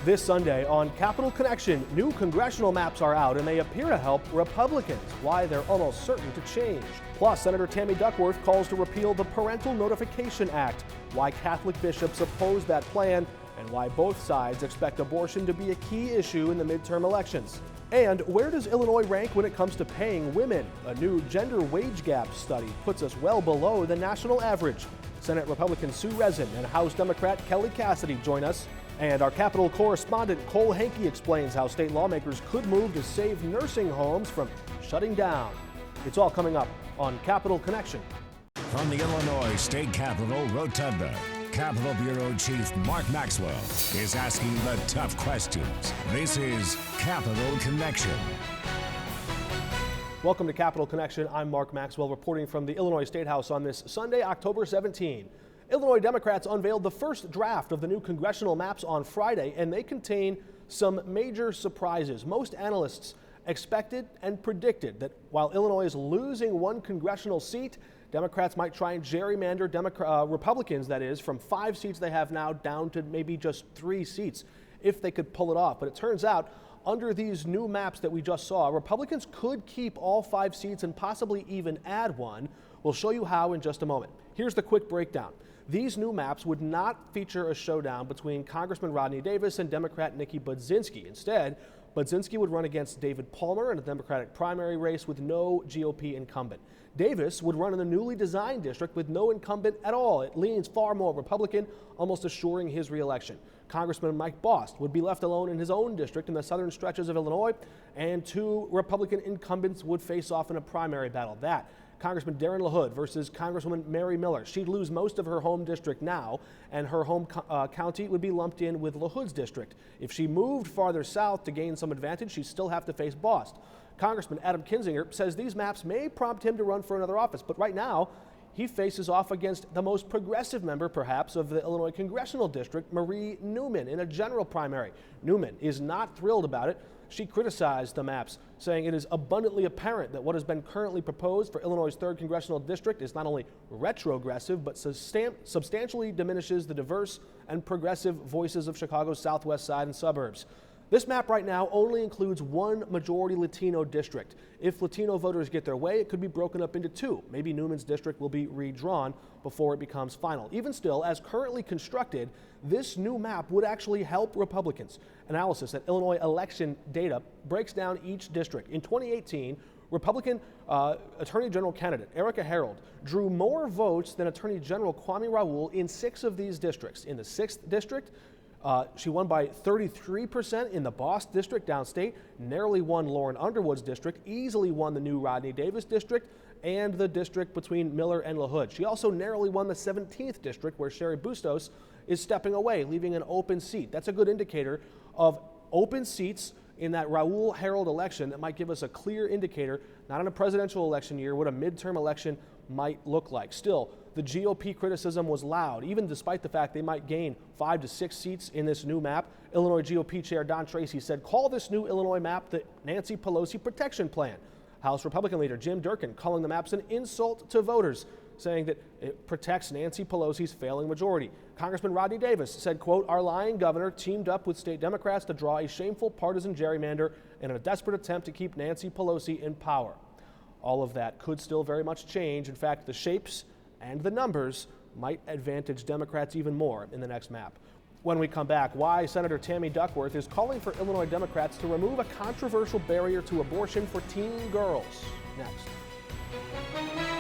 This Sunday on Capital Connection, new congressional maps are out and they appear to help Republicans. Why they're almost certain to change. Plus, Senator Tammy Duckworth calls to repeal the Parental Notification Act. Why Catholic bishops oppose that plan and why both sides expect abortion to be a key issue in the midterm elections. And where does Illinois rank when it comes to paying women? A new gender wage gap study puts us well below the national average. Senate Republican Sue Rezin and House Democrat Kelly Cassidy join us. And our Capitol correspondent Cole Hankey explains how state lawmakers could move to save nursing homes from shutting down. It's all coming up on Capital Connection. From the Illinois State Capitol Rotunda, Capitol Bureau Chief Mark Maxwell is asking the tough questions. This is Capital Connection. Welcome to Capital Connection. I'm Mark Maxwell reporting from the Illinois State House on this Sunday, October 17. Illinois Democrats unveiled the first draft of the new congressional maps on Friday, and they contain some major surprises. Most analysts expected and predicted that while Illinois is losing one congressional seat, Democrats might try and gerrymander Republicans, that is, from 5 seats they have now down to maybe just 3 seats if they could pull it off. But it turns out under these new maps that we just saw, Republicans could keep all 5 seats and possibly even add one. We'll show you how in just a moment. Here's the quick breakdown. These new maps would not feature a showdown between Congressman Rodney Davis and Democrat Nikki Budzinski. Instead, Budzinski would run against David Palmer in a Democratic primary race with no GOP incumbent. Davis would run in the newly designed district with no incumbent at all. It leans far more Republican, almost assuring his reelection. Congressman Mike Bost would be left alone in his own district in the southern stretches of Illinois, and 2 Republican incumbents would face off in a primary battle. That Congressman Darren LaHood versus Congresswoman Mary Miller. She'd lose most of her home district now, and her home county would be lumped in with LaHood's district. If she moved farther south to gain some advantage, she'd still have to face Bost. Congressman Adam Kinzinger says these maps may prompt him to run for another office, but right now, he faces off against the most progressive member, perhaps, of the Illinois Congressional District, Marie Newman, in a general primary. Newman is not thrilled about it. She criticized the maps, saying it is abundantly apparent that what has been currently proposed for Illinois' 3rd Congressional District is not only retrogressive, but substantially diminishes the diverse and progressive voices of Chicago's southwest side and suburbs. This map right now only includes 1 majority Latino district. If Latino voters get their way, it could be broken up into 2. Maybe Newman's district will be redrawn before it becomes final. Even still, as currently constructed, this new map would actually help Republicans. Analysis at Illinois election data breaks down each district. In 2018, Republican Attorney General candidate Erica Harold drew more votes than Attorney General Kwame Raoul in 6 of these districts. In the 6th district, she won by 33% in the Bost district downstate, narrowly won Lauren Underwood's district, easily won the new Rodney Davis district, and the district between Miller and LaHood. She also narrowly won the 17th district, where Sherry Bustos is stepping away, leaving an open seat. That's a good indicator of open seats in that Raoul Harold election that might give us a clear indicator, not in a presidential election year, what a midterm election might look like. Still, the GOP criticism was loud, even despite the fact they might gain 5 to 6 seats in this new map. Illinois GOP Chair Don Tracy said, call this new Illinois map the Nancy Pelosi Protection Plan. House Republican leader Jim Durkin calling the maps an insult to voters, saying that it protects Nancy Pelosi's failing majority. Congressman Rodney Davis said, quote, our lying governor teamed up with state Democrats to draw a shameful partisan gerrymander in a desperate attempt to keep Nancy Pelosi in power. All of that could still very much change. In fact, the shapes and the numbers might advantage Democrats even more in the next map. When we come back, why Senator Tammy Duckworth is calling for Illinois Democrats to remove a controversial barrier to abortion for teen girls. Next.